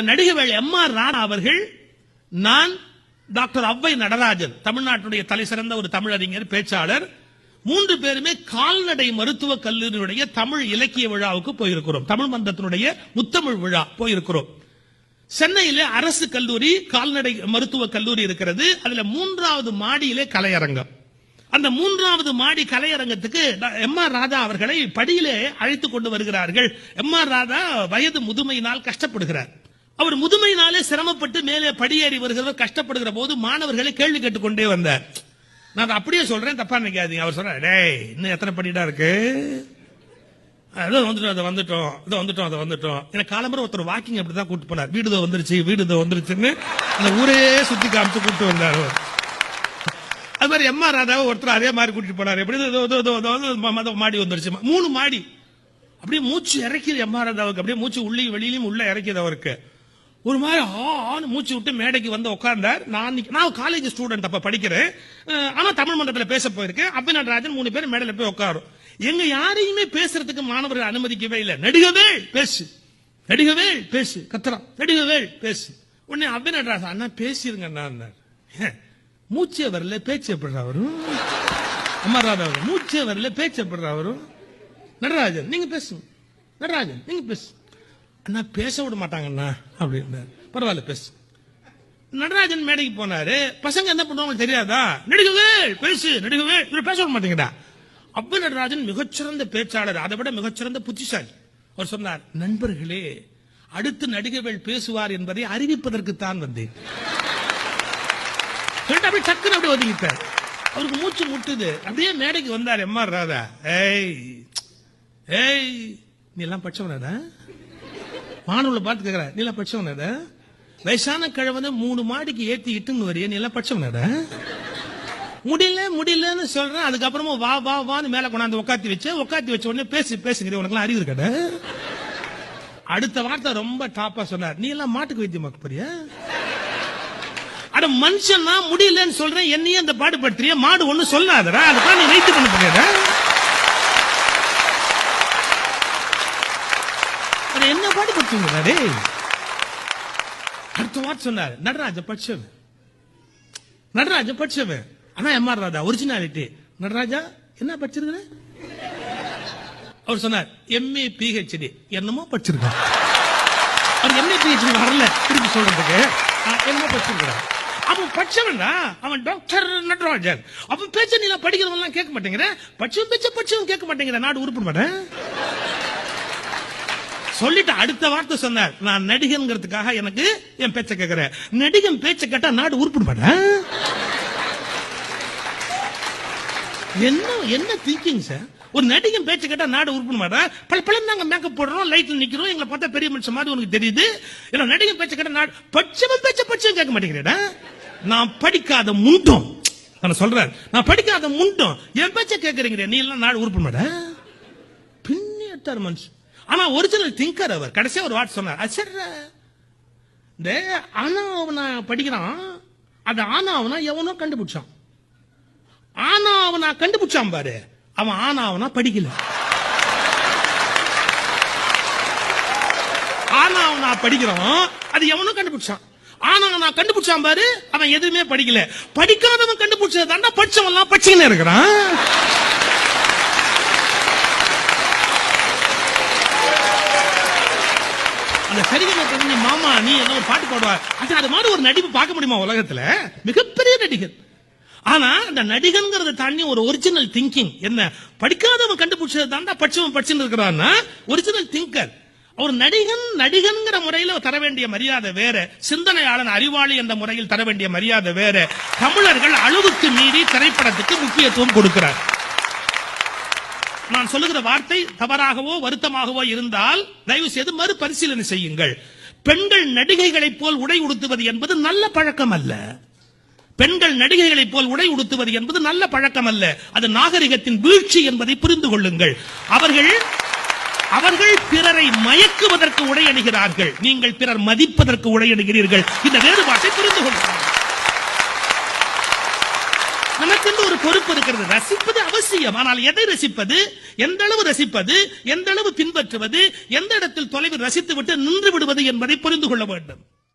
நடிகவேள் MR. Radha அவர்கள், நான், doctor Avvai Natarajan, தமிழ்நாட்டுடைய தலை சிறந்த ஒரு தமிழறிஞர், பேச்சாளர், 3 பேருமே கால்நடை மருத்துவக் கல்லூரியுடைய தமிழ் இலக்கிய விழாவுக்கு போயிருக்கிறோம். தமிழ் மன்றத்தினுடைய முத்தமிழ் விழா போயிருக்கிறோம். சென்னையிலே அரசு கல்லூரி கால்நடை மருத்துவக் கல்லூரி இருக்கிறது. அதுல 3வது மாடியிலே கலையரங்கம். அந்த 3வது மாடி கலையரங்கத்துக்கு எம்.ஆர். ராதா அவர்களை படியிலே அழைத்துக் கொண்டு வருகிறார்கள். எம்.ஆர். ராதா வயது முதுமையினால் கஷ்டப்படுகிறார். அவர் முதுமையினாலே சிரமப்பட்டு மேலே படியேறி வருகிறவர் கஷ்டப்படுகிற போது மாணவர்களை கேள்வி கேட்டுக்கொண்டே வந்தார். நான் அப்படியே சொல்றேன், தப்பா நினைக்காதீங்க. அவர் சொல்றாரு, டேய் இன்னும் எத்தனை படிடா இருக்கு, வந்துட்டோம். எனக்கு காலம்பரம் ஒருத்தர் வாக்கிங் அப்படிதான் கூட்டு போனார். வீடு வந்துருச்சுன்னு அந்த ஊரே சுத்தி காமிச்சு கூட்டு வந்தார். அது மாதிரி எம்.ஆர். ராதாவை ஒருத்தர் அதே மாதிரி கூட்டிட்டு போனார். எப்படி மாடி வந்துருச்சு, 3 மாடி. அப்படியே மூச்சு இறக்கிது எம்.ஆர். ராதாவுக்கு. அப்படியே மூச்சு உள்ளே வெளியிலும் உள்ள இறக்கிது அவருக்கு. ஒரு மாதிரி ஆன்னு மூச்சு விட்டு மேடைக்கு வந்து உட்கார்ந்தார். நான் காலேஜ் ஸ்டூடெண்ட், அப்ப படிக்கிறேன். ஆனா தமிழ் மன்றத்தில் பேச போயிருக்கேன். ஔவை நடராஜன் 3 பேர் மேடையில போய் உட்காரும். எங்க யாரையுமே பேசுறதுக்கு மாணவர்கள் அனுமதிக்கவே இல்லை. நடிகவேள் பேசு கத்துறான், நடிகவேள் பேசு. உடனே ஔவை நடராஜன், அண்ணா பேசிருங்க அண்ணா. மூச்சே வரல, பேச்சு எப்படிறா வரும்? எம்.ஆர். ராதா மூச்சே வரல, பேச்சு எப்படிறா வரும்? நடராஜன் நீங்க பேசு. அண்ணா பேச விட மாட்டாங்கண்ணா அப்படின்னாரு. பரவாயில்ல பேசு. நடராஜன் மேடைக்கு போனாரு. பசங்க என்ன பண்ணுவாங்க தெரியாதா? நடிகவேள் பேசு, இவர் பேச விட மாட்டேங்கடா. ஔவை நடராஜன் மிகச்சிறந்த பேச்சாளர், அதை விட மிகச்சிறந்த புத்திசாலி. அவர் சொன்னார், நண்பர்களே, அடுத்து நடிகவேள் பேசுவார் என்பதை அறிவிப்பதற்குத்தான் வந்தேன். அப்படியே டக்குன்னு அப்படியே ஒதுங்கிட்டார். அவருக்கு மூச்சு முட்டுது. அப்படியே மேடைக்கு வந்தார் எம்.ஆர். ராதா. ஏய் நீ எல்லாம் படிச்சவனடா. மாணவர்களை பார்த்து கேட்கிற, நீ எல்லாம் படிச்சவனடா. வயசான கிழவனை 3 மாடிக்கு ஏத்தி இட்டுன்னு வரைய, நீ எல்லாம் படிச்சவனடா. முடியலன்னு சொல்றேன். அதுக்கப்புறமா வான்னு மேல கொண்டாந்து உட்காத்தி வச்ச உடனே பேசுங்கிற, உனக்கு அறிவு இருக்கட. அடுத்த வார்த்தை ரொம்ப டாப்பா சொன்னார், நீ எல்லாம் மாட்டுக்கு வைத்தியமாக்க போறியா? அட மனுஷன்னா முடியலன்னு சொல்றேன், என்னையே அந்த பாடுபடுத்துறிய, மாடு ஒண்ணு சொல்லாதடா, அதுக்காக நீ வைத்தியம் பண்ண போறியா? என்ன பாடுபடுத்துங்க. அடுத்த வார்த்தை சொன்னார், நடராஜ படிச்சவன். ஆனா எம்.ஆர். ராதா ஒரிஜினாலிட்டி. நடராஜா என்ன படிச்சிருக்க? அவர் சொன்னார், எம்.ஏ. PhD என்னமோ படிச்சிருக்கான். அவர் எம்.ஏ. PhD வரல திருப்பி சொல்றதுக்கு, என்னமோ படிச்சிருக்கிறார். அவன் படிச்சவன்டா, அவன் டாக்டர் நடராஜன். அவன் பேச்ச நீ படிக்கிறவன் கேட்க மாட்டேங்கிற, படிச்சவன் கேட்க மாட்டேங்கிற, நாடு உருப்பிட மாட்டேன் சொல்லிட்டு அடுத்த வார்த்தை சொன்னார், நான் நடிகன்கிறதுக்காக எனக்கு என் பேச்ச கேட்கிறேன். நடிகன் பேச்ச கேட்டா நாடு உருப்பிட மாட்டேன். என்ன திங்கிங் சார்? ஒரு நடிகன் பேச்ச கேட்டா நாடு உருப்பிட மாட்டேன். பல நாங்க மேக்கப் போடுறோம், லைட்ல நிக்கிறோம், எங்களை பார்த்தா பெரிய மனுஷன் மாதிரி உனக்கு தெரியுது. ஏன்னா நடிகன் பேச்ச கேட்டா நாடு, படிச்சவன் கேட்க மாட்டேங்கிறேடா. நான் படிக்காத முண்டம், நான் சொல்றேன், நான் படிக்காத முண்டம் என் பேச்ச கேட்கறீங்க, நீ எல்லாம் நாடு உருப்பிட மாட்டேன். பின்னிட்டார் மனுஷன். ஆனா ஒரிஜினல் திங்கர் அவர். கடைசியா ஒரு வார்த்தை சொன்னார், சரி ஆனாவனா படிக்கிறான், அது ஆனாவனா எவனோ கண்டுபிடிச்சான். ஆனாவனா கண்டுபிடிச்சான் பாரு, அவன் ஆனாவனா படிக்கல. ஆனாவனா படிக்கிறான், அது எவனோ கண்டுபிடிச்சான். ஆனாவனா கண்டுபிடிச்சான் பாரு, அவன் எதுவுமே படிக்கல. படிக்காதவன் கண்டுபிடிச்சது தாண்டா படிச்சவன் எல்லாம் படிச்சுன்னு இருக்கிறான். அந்த சரிகமா தெரிஞ்சு மாமா நீ என்ன ஒரு பாட்டு பாடுவா, அது மாதிரி ஒரு நடிப்பு பார்க்க முடியுமா உலகத்துல? மிகப்பெரிய நடிகர். ஆனா அந்த நடிகன்கிறத தாண்டி ஒரு ஒரிஜினல் திங்கிங் என்ன, படிக்காதவன் கண்டுபிடிச்சது தாண்டா படிச்சுன்னு இருக்கிறான்னா ஒரிஜினல் திங்கர். அவர் நடிகன்கிற முறையில் தர வேண்டிய மரியாதை வேற, சிந்தனையாளன் அறிவாளி என்ற முறையில் தர வேண்டிய மரியாதை வேற. தமிழர்கள் அளவுக்கு மீறி திரைப்படத்துக்கு முக்கியத்துவம் கொடுக்கிறார். நான் சொல்லுகிற வார்த்தை தவறாகவோ வருத்தமாகவோ இருந்தால் தயவு செய்து மறுபரிசீலனை செய்யுங்கள். பெண்கள் நடிகைகளைப் போல் உடை உடுத்துவது என்பது நல்ல பழக்கம் அல்ல. பெண்கள் நடிகைகளைப் போல் உடை உடுத்துவது என்பது நல்ல பழக்கம் அல்ல. அது நாகரிகத்தின் வீழ்ச்சி என்பதை புரிந்து கொள்ளுங்கள். அவர்கள் பிறரை மயக்குவதற்கு உடை அணிகிறார்கள், நீங்கள் பிறர் மதிப்பதற்கு உடை அணிகிறீர்கள். இந்த வேறுபாட்டை புரிந்து கொள்ளுங்கள். நமக்கு ஒரு பொறுப்பு இருக்கிறது. ரசிப்பது அவசியம், ஆனால் எதை ரசிப்பது, எந்த அளவு ரசிப்பது, எந்த அளவு பின்பற்றுவது, எந்த இடத்தில் தொலைவில் ரசித்து விட்டு நின்று விடுவது என்பதை புரிந்து கொள்ள வேண்டும்.